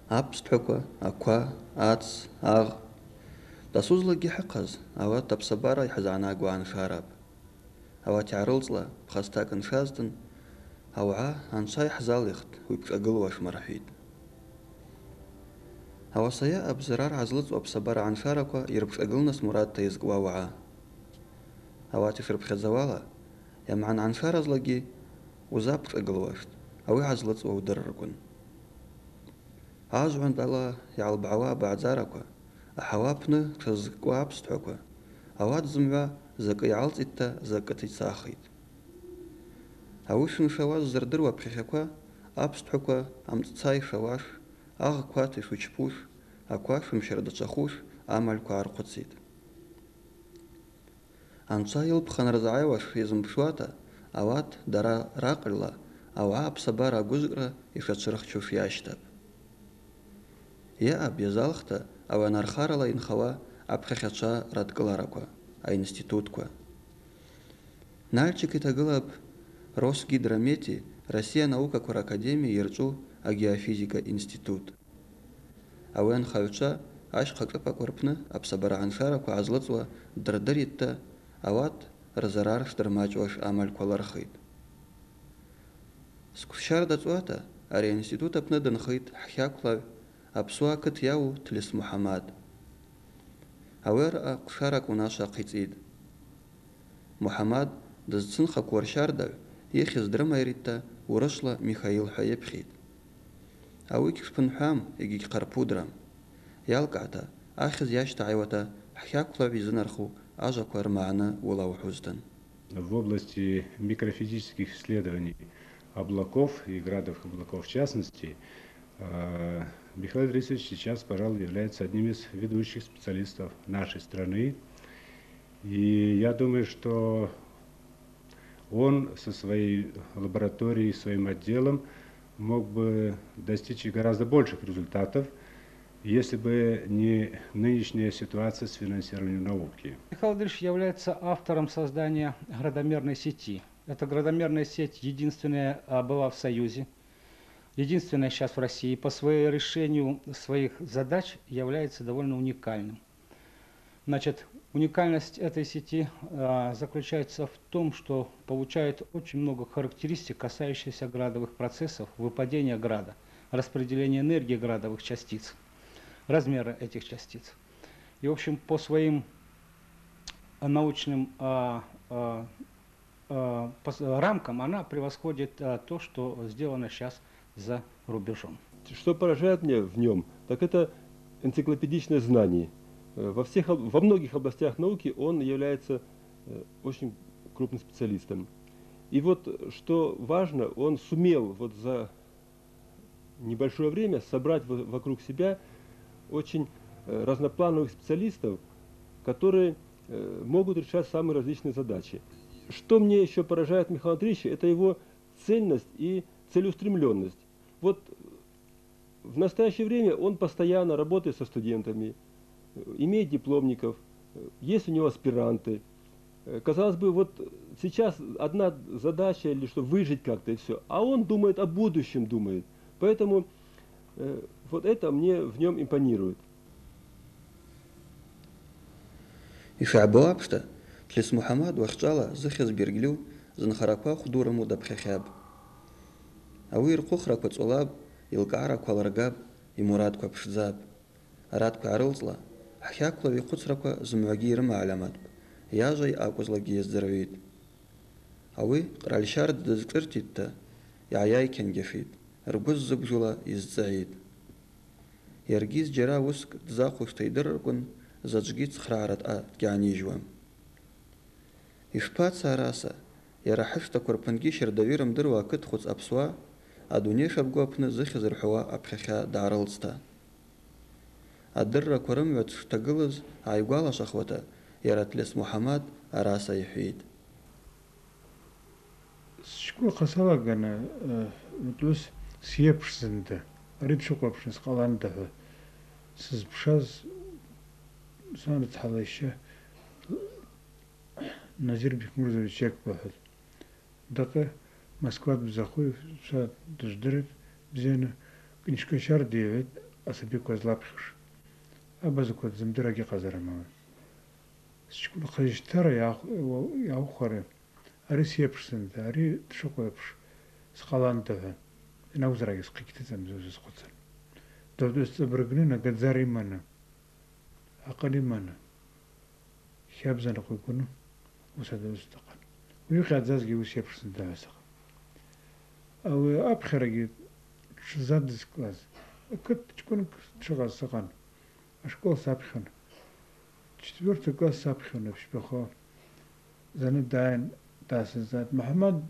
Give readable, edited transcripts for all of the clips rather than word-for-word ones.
Аԥсҭҳәақәа, ақәа, ац, аӷ, дасузлагьы ҳыҟаз, ауат аԥсабара иҳзаанагоу аншарап. Ауат иаарылҵла, ԥхасҭак ншазтын, ауаа анцәа иҳзалихт уи ԥҿагылуашма рҳәит. Ауаса иааб зырар ҳазлыҵуа аԥсабара аншарақәа ирԥҿагылныс мурадҭа изкуа ауаа. Ауат ишырԥхьаӡауала, иамҳан аншаразлагьы узаԥҿагылуашт, ауи ҳазлыҵуа удырыркәын. Ажәҩантәала иаалбаауа абааӡарақәа, аҳауа аԥны ҽазкуа аԥсҭҳәақәа, ауат зымҩа закы иаалҵитта закы ҭицахит. Ауи шыншауаз зырдыруа аԥхьахьақәа, аԥсҭҳәақәа амҵца ишауаш, аӷқәа ишучпуш, ақәа шымшьардаҿахуш амальқәа аархәыцит. Анцәа илԥха нарзааиуаш изымԥшуата, ауат дара раҟарьла ауаа аԥсабара агәыжәкра ишацәырхьчош иашьҭап. Иааб иазалхта ауи анархарала инхауа аԥхьахьацәа радкыларақәа, аинститутқәа. Нальчик иҭагылап Росгидромети Россия наукақәа ракадемиа ирҿу агеофизика институт. Ауи анхаҩцәа ашьха ҿыпақәа рпны аԥсабара аншарақәа ҳазлыҵуа дырдыритта, ауат рзарар шдырмаҷуаш амальқәа лырхит. Сқәшьарда ҵуата ари аинститут апны дынхит ҳхьақәлаҩ аԥсуа ақыҭ иауу Ҭлес Муҳаммад. Ауи араҟа ҟәшарак унашва ҟаиҵеит. Муҳаммад дызцынхақәоу ршьардаҩ ихьыз дрымаиритта урышла Михаил ҳәа иԥхьеит. Ауи гьшԥынҳәам егьигьҟарԥудрам. Иалкаата ахьыз иашьҭааиуата ҳхьақәлаҩ изынарху ажәақәа рмааны улауҳәозтын. В области микрофизических исследований облаков и градов облаков в частности, Михаил Борисович сейчас, пожалуй, является одним из ведущих специалистов нашей страны. И я думаю, что он со своей лабораторией, своим отделом мог бы достичь гораздо больших результатов, если бы не нынешняя ситуация с финансированием науки. Михаил Андреевич является автором создания градомерной сети. Эта градомерная сеть единственная была в Союзе, единственная сейчас в России. По своему решению своих задач является довольно уникальным. Значит, уникальность этой сети заключается в том, что получает очень много характеристик, касающихся градовых процессов, выпадения града, распределения энергии градовых частиц, размера этих частиц. И, в общем, по своим научным рамкам она превосходит то, что сделано сейчас за рубежом. Что поражает меня в нем, так это энциклопедичное знание. Во многих областях науки он является очень крупным специалистом. И вот, что важно, он сумел вот за небольшое время собрать вокруг себя очень разноплановых специалистов, которые могут решать самые различные задачи. Что мне еще поражает Михаила Андреевича, это его цельность и целеустремленность. Вот в настоящее время он постоянно работает со студентами, имеет дипломников, есть у него аспиранты. Казалось бы, вот сейчас одна задача, или что выжить как-то и все, а он думает о будущем, думает. Поэтому вот это мне в нем импонирует. Ишаабуапшта, Ҭлес Муҳаммад уахҿала зыхьыз бергьльу зынхарақәа хәдураму даԥхьахьаб. Ауи рхәыхрақәа ҵәылаб, илкаарақәа лыргаб, имурадқәа ԥшӡаб. Аратқәа аарылҵла, ҳхьақәлаҩ ихәыцрақәа зымҩагьы ирымаальаматәп, иажәа акәызлагьы иаздырҩит. Ауи ҟральшьарда дазҿырҭитта, иааиаиқьангьашит, ргәы ззыбжьула изҵаит. Иаргьы зџьара уск дзахәышта идырыркәын, заҵәгьы цхрааратҟа дгьаанижьуам. Ишԥаца араса, иара ҳашҭақәа рԥынгьы шьардаҩы ирымдыруа ақыҭхәыц аԥсуа, адунеи шабгу апны зыхьыз рҳәауа аԥхьахьа даарылҵта. Адыррақәа рымҩа дшҭагылаз ааигәалашәахуата, иара Ҭлес Муҳаммад араса иҳәеит. Сшәҟәыха салаганы ус сиеиԥшӡанда, ари дшыҟаԥшьыз ҟаланда ҳәа сызԥшаз санрыцҳала ишьа Назир Бекмурзович Якба. Даҟа Москва бзахуев дыждырит бзена книжка шар диевет асабико злапхиш. Абазуко замдираги казарамава. Сичкул хажтара яухаре. Ари сепшсенде, ари тшокоепш. Схалантага. Наузраги скиктезам зузскоцан. Додус забргнина гадзаримана. Акалимана. Хябзана куйкуну. Усадустақан. Уйхадзазги усепшсенде асақ. Ау апхераги задис класс. Кыт чкун чыгас саган. Школ сапхан. 4 класс сапхан бишбахо. Заны дайн дасызат Мухаммад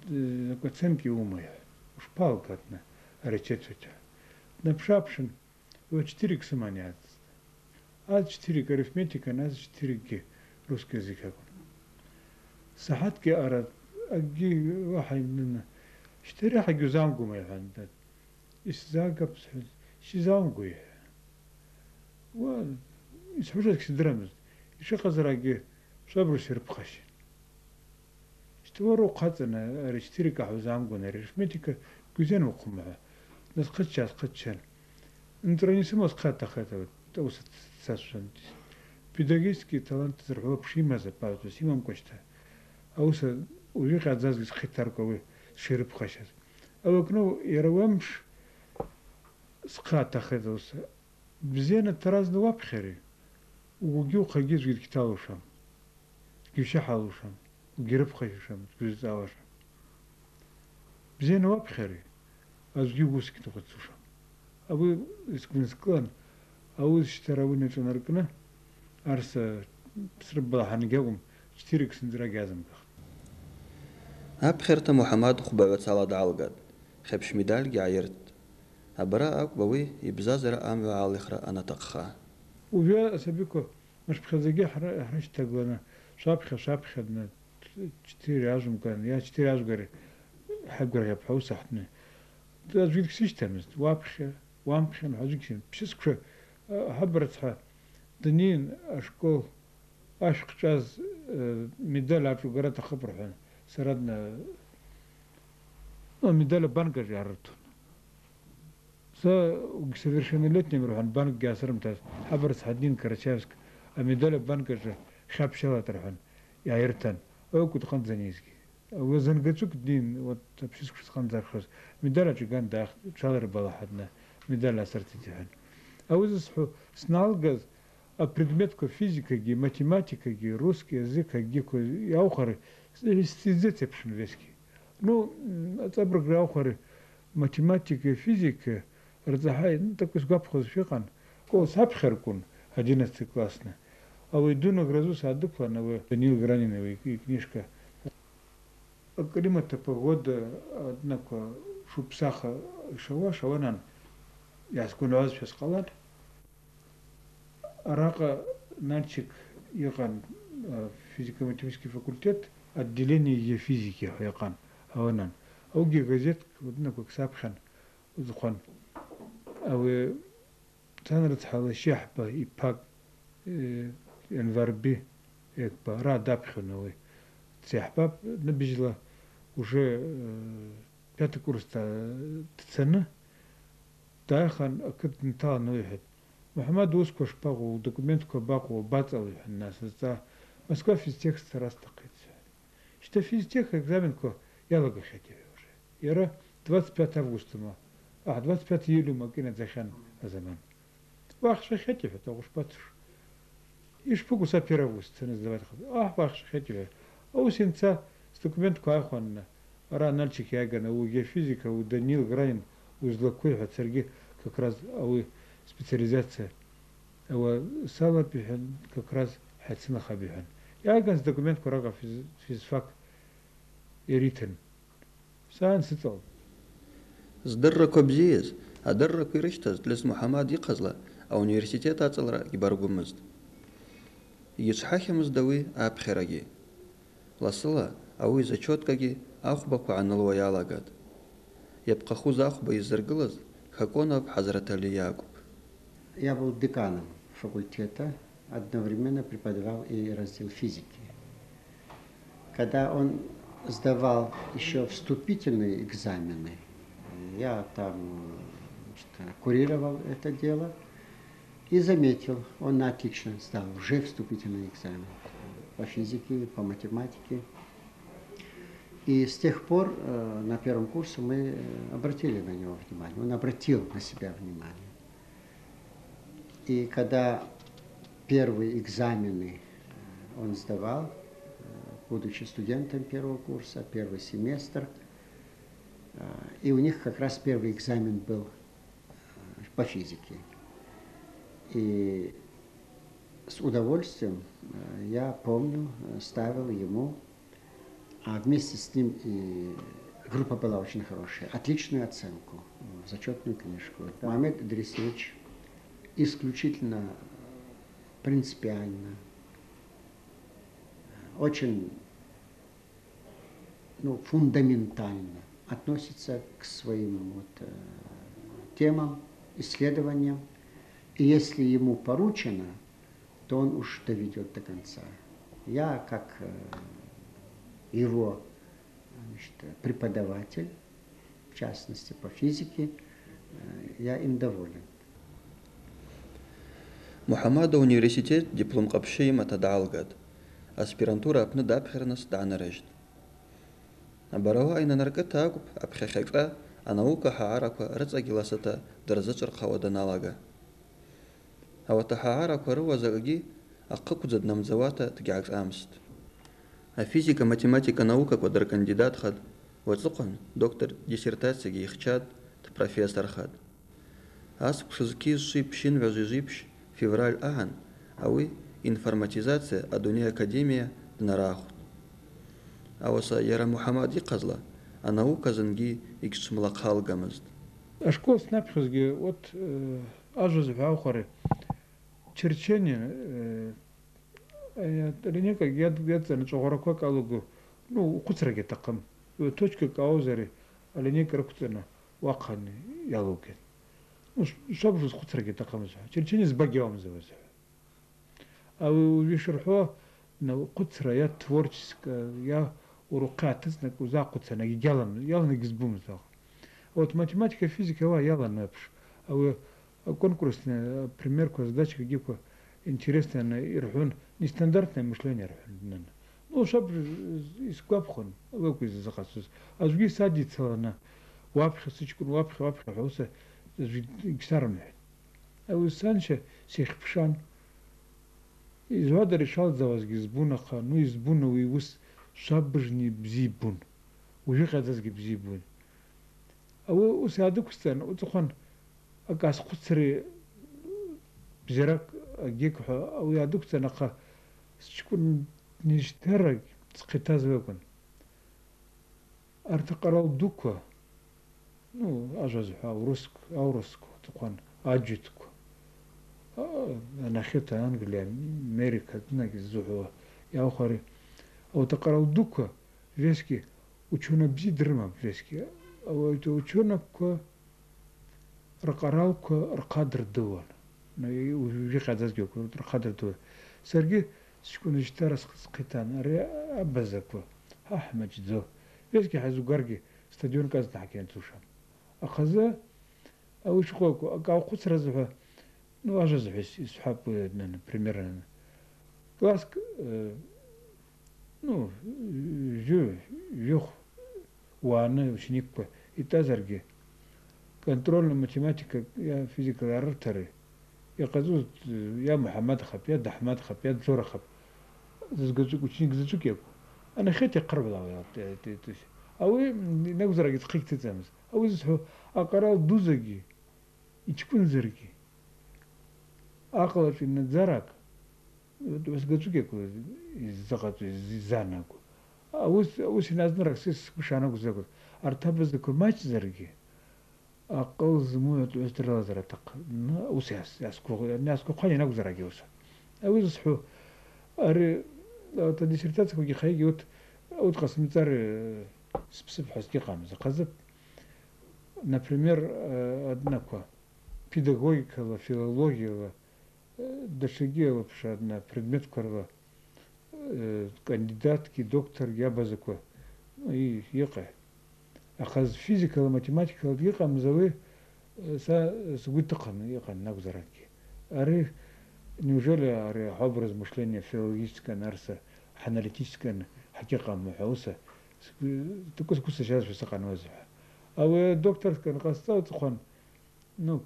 коценки умая. Ушпал катна. Аречетча. Напшапшин. У 4 ксаманят. А 4 арифметика, нас 4 русский язык. Сахатки арат аги واحد من اشتري حق زانقو ما يفعل إسزاق بس شزانقو و يسحوجك سدرمز يشق زراقي صبر سير بخش اشتورو قاتنا اشتري كحو زانقو نريش ميتك جزين وقمها ناس قتشان انتراني سموس قاتا خاتا توسط ساسوسان педагогический талант зрва пшимаза паузу симам кошта ауса уйга азазгис хитарковы ширип хашас авакно яравамш сқата хедос бзена таразны вапхери угю хагиз гиталушам гиша халушам гирип хашам гүзаваш бзена вапхери азгю гусик тоқсушам абы искунсклан ауз штаравны тонаркна арса србла хангегум 4 ксндра газам أبخرت محمد خبابة صلاة عالقاد خبش ميدال جايرت أبرا أكبوي يبزازر أم وعالخرا أنا تقخا ويا أسبيكو مش بخزجي حرش تقولنا شابخ دنا 4 عزم كان يا 4 عزقري حقر يا بحوس حتنا تزويد كسيش تمز وامخ حاجكين بشسكو حبرتها دنين أشكو أشق جاز ميدال عفو قرأت خبر حين سردنا ميدال بانكر جارتون وكسدرشنلتني مروح عن بانك جاسر متاز حبرت حدين كرشافسك ميدال بانكر خاب شوات رحن يعيرتن أو كنت خان زنيزكي وزن قتشوك الدين وتبشيسك خان زارخوز ميدال جان داخل شالر بلا حدنا ميدال أسرتي تحن أو زسحو سنالغاز предметка физика ги математика ги русский язык ги яухары стизете пшнвески ну цабр яухары математика физика рзахай такой сгапхоз фиқан ко сапхеркун 11 классна а вы дуна гразу садукла на Данил Граниновой книжка климата погода однако шупсаха шаванан яскуназ фесқалат Арака Нальчик Яхан физико-математический факультет, отделение физики Яхан Аванан. Ауги газет, вот как Сапхан, Узухан. А вы Танрат Халашахба и Пак Энварби, Экба, Радапхановый. Цехбаб набежала уже 5-й курс цена. Тайхан Акадентал Нойхет. Мухаммад Ускош пагу документ кобаку бацал нас за Москва физтех старастакается. Что физтех экзамен ко ялага хотели уже. Яра 25 августа ма. 25 июля макина захан азаман. Вахша хотели это уж патуш. Иш пугу са 1 августа называют. Вахша хотели. А у сенца с документ ко ахванна. Ара Нальчик Ягана у физика у Данил Гранин у Злакуев от Сергей как раз специализация. А сала пихан как раз хатсина хабихан. Я ганс документ курага физфак иритен. Сан ситал. Сдырра кобзиез, а дырра кирыштаз длез Мухаммад иқазла, а университет ацалра гибаргумызд. Ицхахимыз давы апхераги. Ласыла, ауи зачеткаги ахбаку аналуа ялагад. Ябқаху захба иззыргылаз Хаконов Хазрат Али Якуб. Я был деканом факультета, одновременно преподавал и раздел физики. Когда он сдавал еще вступительные экзамены, я там курировал это дело, И заметил, он отлично сдал уже вступительный экзамен по физике, по математике. И с тех пор на первом курсе мы обратили на него внимание, он обратил на себя внимание. И когда первые экзамены он сдавал, будучи студентом первого курса, первый семестр, и у них как раз первый экзамен был по физике. И с удовольствием, я помню, ставил ему, а вместе с ним и группа была очень хорошая, отличную оценку в зачетную книжку. Мухаммед Идрисович исключительно принципиально, очень фундаментально относится к своим темам, исследованиям. И если ему поручено, то он уж доведет до конца. Я, как его преподаватель, в частности по физике, я им доволен. Мухаммада университет диплом қапшейм атадалгад. Аспирантура апны дапхернас данарежд. Абарава айна наркатагуб апхехекра анаука хаараква рыцагиласата дырзачыр қаваданалага. Авата хаараква рывазагаги аққықудзад намзавата тгягз амст. А физика, математика, наука квадр кандидат хад, вацуқан доктор диссертации ихчад, профессор хад. Ас пшизкиз шипшин вяжижипш февраль аган, а вы информатизация адуни академия нарахут. А васа яра Мухаммади казла, а наука занги икшмлакхал гамазд. А школ снапхизги вот ажуз ваухары черчение ренека где-то на чогораква калугу куцраге такам точка каузери аленека ракутена вакхани ялуке шабжуз куцраге такам черчение с багиом завоза а вишрхо на куцра я творческая я урукатыз на кузакуцена ялан гизбум зах вот математика физика ва ялан напш а конкурсная примерку задача гипо интересно ирхун нестандартное мышление ирхун шаб из капхон локу из захасус а жги садится на вапша сычкун вапша хауса гсарм а у санча сихпшан из вода решал за вас гизбунаха избуна и ус шабжни бзибун уже казазги бзибун а у садукстан уцхан акас куцри бзерак гекха او يا دكتور نقا شكون نشترك سقيتا زوكن ارتقرا دوكا اجاز اوروسك تقون اجيتك انا خيتا انجليا امريكا ناقز زوحو يا اخري او تقرا دوكا فيسكي وچونا بزي درما فيسكي او وچونا رقراوك رقادر دوان وجي قادز جوكو قادر تو سرجي شكون اشترى سقيتان ري ابزكو احمد زو فيسكي حزو غارجي ستاديون كاز تحكي انتوشا اخذ او شكوكو اقاو قصر زفا اجاز حس يسحب لنا بريمير كلاسك جو وانا شنيكو يتازرجي كنترول математика يا فيزيكا ارتري يا قزوز يا محمد خب يا احمد خب يا زور خب زغزوك وشنيك زوك ياكو انا خيتي قرب لا او نقدر دقيق تتمز او زحو اقرا دوزغي يشكون زرقي اقل في نزرك بس غزوك ياكو زغط زانكو او سنازنرك سيس كشانو زغ ارتبزكو ماچ زرقي أقل زموت وسترازر تق وسياس الناس كقاني نقدر أجوز أو يصحوا أر تدشرتات كوجي خيجوت أو تقسم تار سبسب حسكي قامز قذب например одна ква педагогика ла филология ла дашиги вообще одна предмет корва кандидатки доктор я базаква и яка أخذ فيزيكا وماتيماتيكا ودقيقة مزوي سقول تقن يقن نقدرك Ари, неужели ари образ мышления филологическое, нарса, аналитическое, حقيقة محوسة تكوس كوس شاذ في سقان وزح أو دكتور كان قصة تخون نو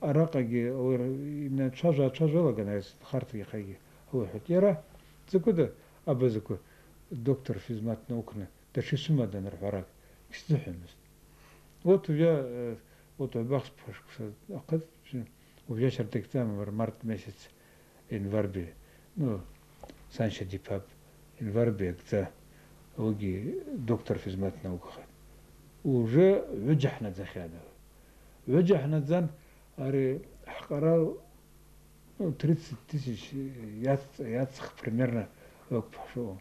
أراقي أو إن تشاجا لا كان خارطي خيجي هو حتيرة زكودة أبزكو الدكتور في زمات نوكنا ده شو سما ده نرفع راك كستحمس وتو باخس باش أقد وفيا شرتك تام مرت месяц إن فاربي نو سانشا دي باب إن فاربي كتا وجي دكتور في زمات نوكخ وجا وجحنا زخياده وجحنا زن أري حقرا 30 тысяч яцх примерно وقف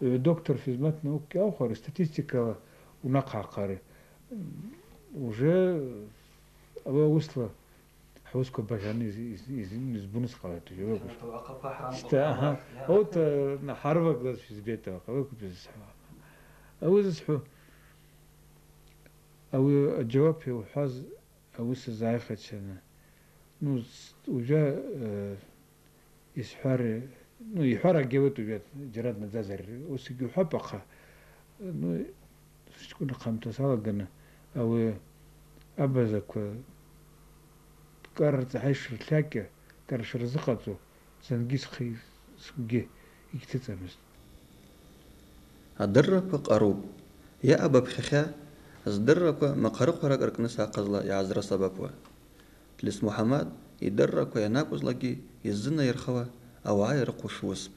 دكتور في زمات نوكي آخر статистика ونقع قاري уже وصل حوسكو باشاني из بونس قالت يو ها اوت نحاربك بس في بيته قالك بس او زحو او الجواب هو حاز او زايختنا نو وجا يسحر نو يحرق جوته بيت جراد نزازر وسجو حبقه نو شكون قامت سالقنا او ابزك قررت عيش الثاكة قرش رزقته سنجيس خيس سجيه يكتتمس الدرب قروب يا أبا بخخا الدرب مقرق ورق نسا قزلا يعزر سببوا تلس محمد يدرب يناقز لقي يزنا يرخوا أو عايرق وشوسب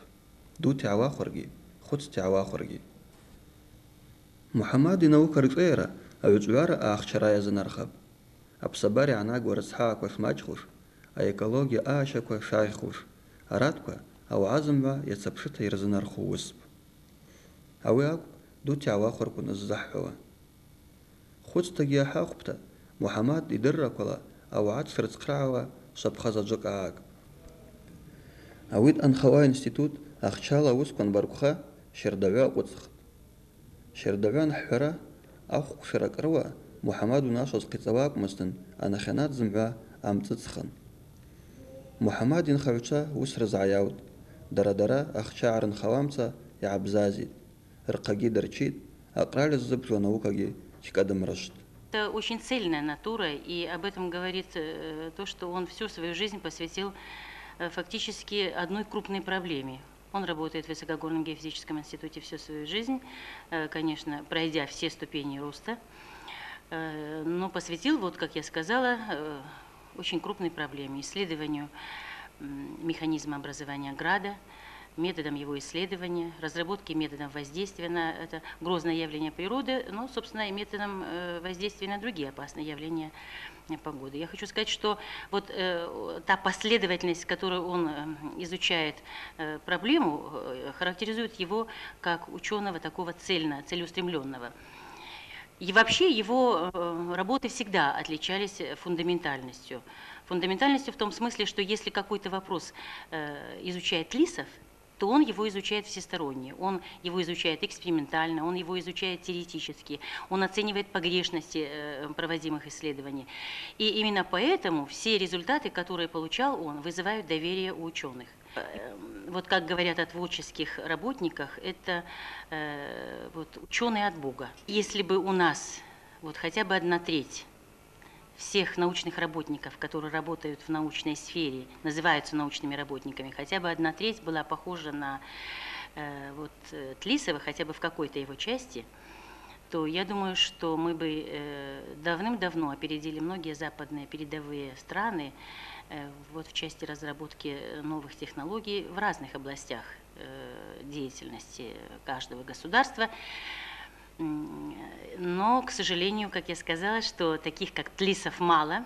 دوتي عواخرقي خدستي عواخرقي محمد نوكر غيره أو جوار آخشرا يزنرخب أبصباري عناق ورزحاك وشماجخوش أيكولوجيا آشك وشايخوش أرادكوا أو عزم يتسبشت يرزنرخو وسب أوياك دوتي عواخركو نزححوا خدستقيا حاقبتا محمد يدركولا أو عاد سرتقرعوا شبخزا جوك آق أويد أنخوا انستيتوت أخشالا وسكون باركوخا شردويا قدسخت شردويا نحورا أخو شرك روا محمد وناشوز قطواك مستن أنا خنات زمبا أم تتسخن محمد ينخوشا وسرز عياود درا أخشاعر نخوامتا يعبزازيد رقاقي درчит أقرال الزبج ونوكاقي شكادم رشد. Это очень цельная натура, и об этом говорит то, что он всю свою жизнь посвятил фактически одной крупной проблеме. Он работает в Высокогорном геофизическом институте всю свою жизнь, конечно, пройдя все ступени роста, но посвятил, вот как я сказала, очень крупной проблеме, исследованию механизма образования града, методом его исследования, разработке методом воздействия на это грозное явление природы, но, собственно, и методом воздействия на другие опасные явления погоды. Я хочу сказать, что вот та последовательность, с которой он изучает проблему, характеризует его как ученого такого целеустремленного. И вообще его работы всегда отличались фундаментальностью. Фундаментальностью в том смысле, что если какой-то вопрос изучает Лисов, то он его изучает всесторонне, он его изучает экспериментально, он его изучает теоретически, он оценивает погрешности проводимых исследований. И именно поэтому все результаты, которые получал он, вызывают доверие у ученых. Вот как говорят о творческих работниках, это вот, ученые от Бога. Если бы у нас вот, хотя бы 1/3 всех научных работников, которые работают в научной сфере, называются научными работниками, хотя бы 1/3 была похожа на вот, Тлисова, хотя бы в какой-то его части, то я думаю, что мы бы давным-давно опередили многие западные передовые страны вот, в части разработки новых технологий в разных областях деятельности каждого государства. Но, к сожалению, как я сказала, что таких, как Тлисов, мало.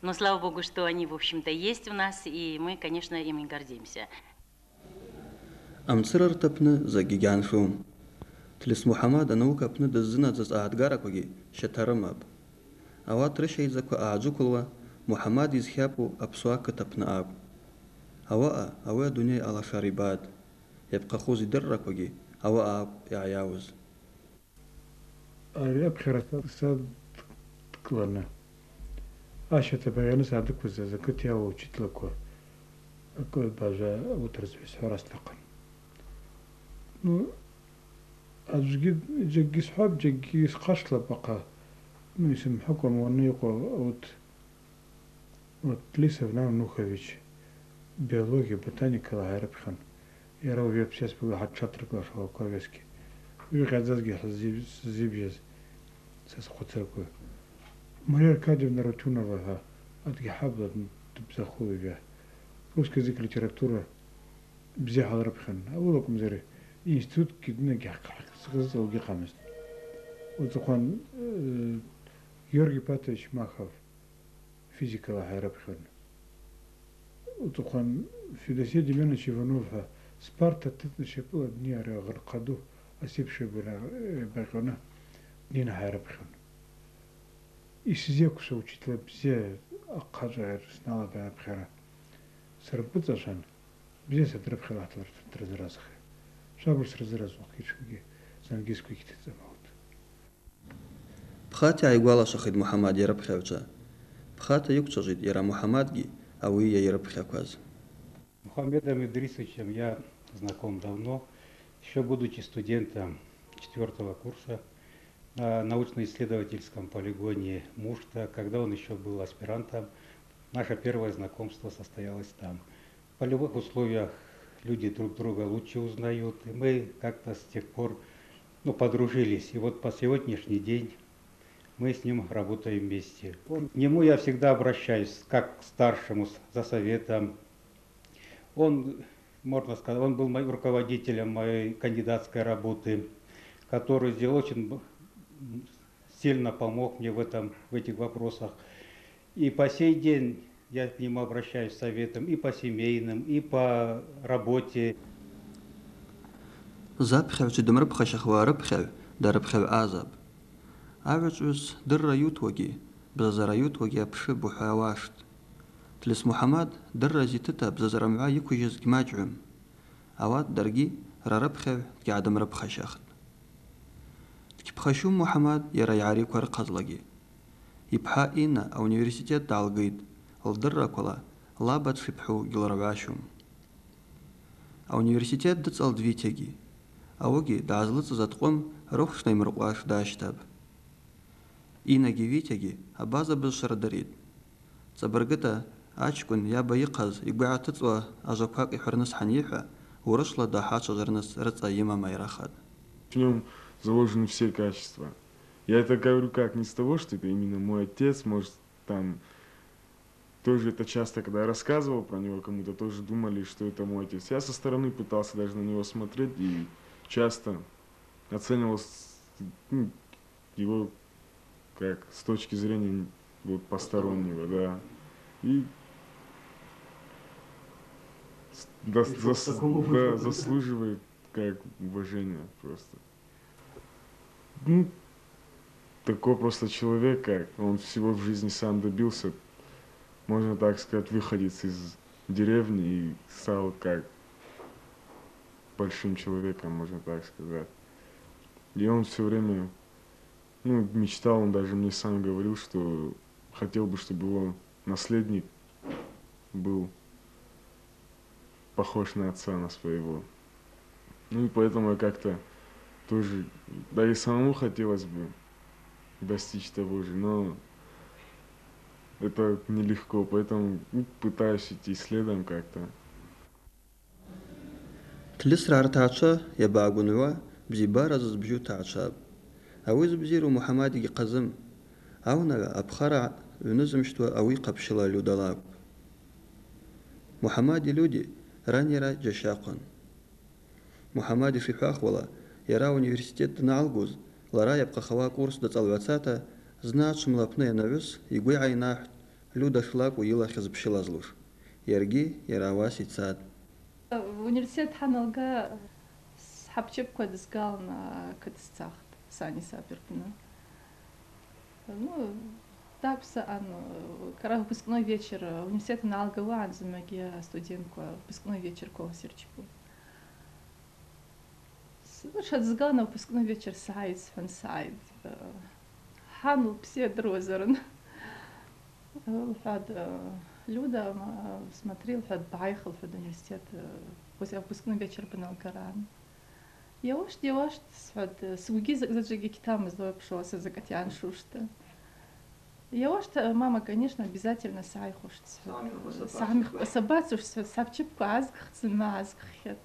Но слава богу, что они, в общем-то, есть у нас, и мы, конечно, ими гордимся. أمصرر تبنا زجيجان شوم تلس محمد أنوك أبنا دزنا زز أعدقارك وجي شترمب أوات رشي زكو أعجوكوا محمد يزخيابو أبسواك تبنا أب أوا دنيا على شاربات يبقى خوزي درك وجي أوا أب يعياوز أبخرة صاد كلنا Ашата баяны садык выза закытия учитлыку. Акой бажа утразвес хорастакан. Ну, جاكي صحاب جاكي قشلة بقى من يسمحكم ونيقو от Лисов нам Нухович биология ботаника лайрып хан ярау веб сейчас был хатчатр клашал ковески вигадзги зибьез сас хоцерку Мария Аркадьевна Рутюнова отги хабла тбзахуя русский язык литература бзе халрып хан аулакум зери институт кидне гяк сгызал гикамс вот Георгий Патович Махов физика лайрып хан вот Федосия Демьянович Иванов Спарта тетншепла дняра гыркаду асипше бара бакона дина хайрып хан исзекуса учителя бзе аккажар снала бап хара сарбуташан бзе сатрып халатлар тразразах шабус разразох кичуги зангиску ихтзамаут بخاتي عيقوالا شخيد محمد يرب خيوجا بخاتي يكتجد يرى محمد أوي يرب خيوكواز Мухаммедом Идрисовичем я знаком давно, еще будучи студентом 4-го курса на научно-исследовательском полигоне Мушта, когда он еще был аспирантом, наше первое знакомство состоялось там. В полевых условиях люди друг друга лучше узнают, и мы как-то с тех пор подружились. И вот по сегодняшний день мы с ним работаем вместе. К нему я всегда обращаюсь как к старшему за советом. Он, можно сказать, он был моим руководителем моей кандидатской работы, который очень сильно помог мне в этих вопросах. И по сей день я к нему обращаюсь с советом и по семейным, и по работе. زابخيو تدمر بخشخوا ربخيو دربخيو عذاب عاوز در ريوت وجي بزر ريوت وجي بشب وحواشت تلس محمد در رزيتتا بزر معا يكوجز جماجعم اوات درجي ربخيو قاعد مربخشخت تكبخشوم محمد يرى يعريك ورقزلجي يبحا إينا أو universitet دالجيد الدرة كلا لابد شبحو جلرباشوم أو universitet دتسال دويتيجي أوجي دعزلت زتقوم روحش نيمرقواش داشتاب إينا جيفيتيجي أبازا بالشر دريد تبرقتا أشكن يا بيقز يقبع تتوى أجاكواك يحرنس حنيحة ورشلا دا حاجة غرنس رتسا يما ما يراخد. В нем заложены все качества. Я это говорю как не с того, что это именно мой отец, может, там, тоже это часто, когда я рассказывал про него кому-то, тоже думали, что это мой отец. Я со стороны пытался даже на него смотреть и часто оценивал его как с точки зрения вот, постороннего, да. И заслуживает как уважения просто. Ну, такой просто человек, как он всего в жизни сам добился, можно так сказать, выходец из деревни и стал как большим человеком, можно так сказать. И он все время, мечтал, он даже мне сам говорил, что хотел бы, чтобы его наследник был похож на отца, на своего. Ну и поэтому я как-то тоже, да и самому хотелось бы достичь того же, но это нелегко, поэтому пытаюсь идти следом как-то. تلسرار تعشى يباغونوا بزيبارز بجو تعشى أويز بزيرو محمد قزم أونا أبخرع ونزم شتوى أوي قبشلا لودلاك محمد لودي رانيرا جشاقن محمد في حاخولا يرى университет نالغوز لرا يبقى خوا كورس دتالواتاتا знать млапне навес игуй айнах люда шлак уила хизбшилазлуш ерги яраваси цад университет ханалга схабчеп кодсгал на катсцахт сани саперкина. Ну, такса когда выпускной вечер университета на Алгауан за магия студентку выпускной вечер колосерчику. Шатсгал на выпускной вечер сайт фансайт. Ханул все дрозерн. فهاد Люда, смотрел, фад поехал в университет, после выпускной вечер Баналгаран. Яваш, фад суги заджиги китам из лоепшо с закатян шушта. Яваш, мама, конечно, обязательно сайхуш. Самих собацуш, сапчипку азгх, цена азгхет.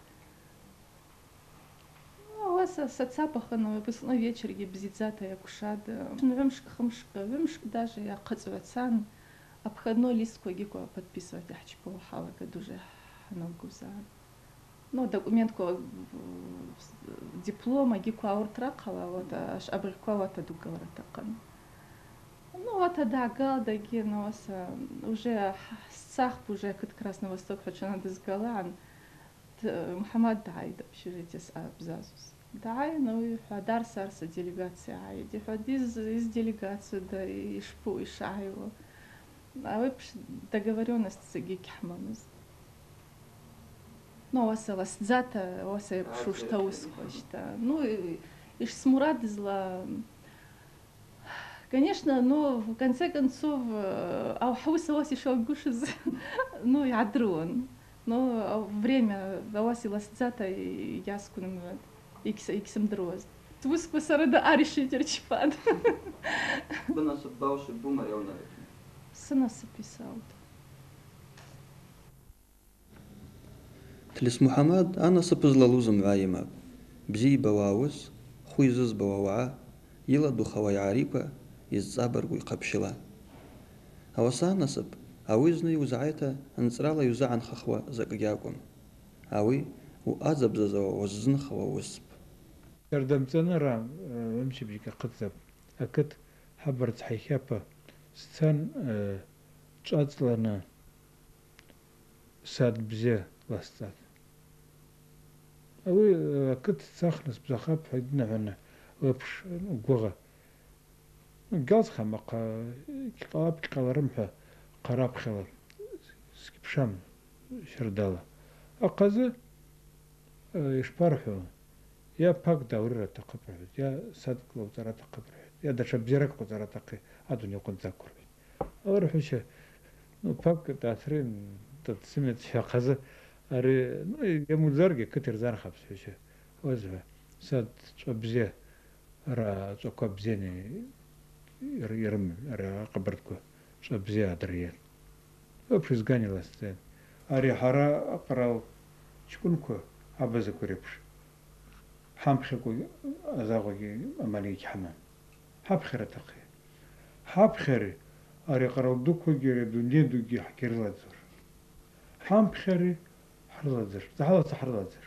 У вас сацапаха на выпускной вечер ебзицата я кушада. Вымшк даже я кацуацан. Обходной лист кое-гико подписывать ахчпо халака дуже ханагуза. Ну, документ ко диплома гико ауртракала, вот аж абрикова-то дугала такан. Ну, вот да, галдаги, но уже сах уже как раз на восток хочу надо сгалан. Мухаммад дай да общежитие с Абзазус. Дай, ну и Фадар Сарса делегация, и Дефадиз из делегации, да и Шпу, и Шаево. А вы договоренность с Гикхамамыз. Ну, у вас зата, у вас что ускочта. Ну, и Смурад зла. Конечно, но в конце концов, а у вас еще гушиз, ну, и адрон. Но время у вас зата и яскуным иксем дрозд. Твуск посарада аришитер чпад. Бы нас бауши бумаревна. Сынасы писал. Тлис Мухаммад анасы пызлалузым ваима. Бзи бавауыз, хуйзыз бавауа, ила духавай арипа, из забаргуй қапшила. Аваса насып, ауизны юзайта анцрала юзаан хахва закагякум. Ауи у азабзазава воззын хава усп. Ярдамцана рам, вымши бжика қытзап. Акыт хабарц хайхяпа. Стан чацлана сад бзе ластат. А вы кыт сахнас бзахап хадна хана вапш гуга. Галс хамака калап каларымха карап хала скипшам шердала. А казы ишпарху. Я пак даурра тaqabrahut. Я сад клаутара taqabrahut. Я даже бзерак клаутара тaqi. Аду не конца курбит. أروح وش نو باك تأثيرين تسمت شاقزة أري نو يمو زرقة كتير زان خبز وش وزفة ساد بزيه را تقى بزيني يرم را قبرتكو شو بزيه دريال وبشز غاني لاستين أري حرا أقرأ شكونكو عبزة كوريبش حامخكو أزاغوكي أماليك حمام حابخير تقي حابخير أري قرأ دوكو جيري دنيا دوكي حكير لازر حامخيري حرلازر تحالة حرلازر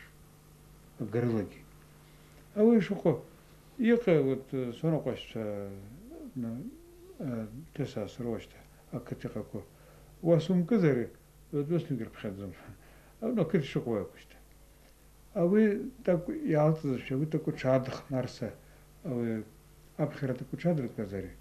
قرلقي أول شقو يقى وت سونو قش تسع سروشته أكتيقكو واسم كذري دوس نقر بخدم أو نكر شقوة كشته أوي تاكو يالتز شو تاكو شادخ نارسة أو أبخيرة تاكو شادر كذري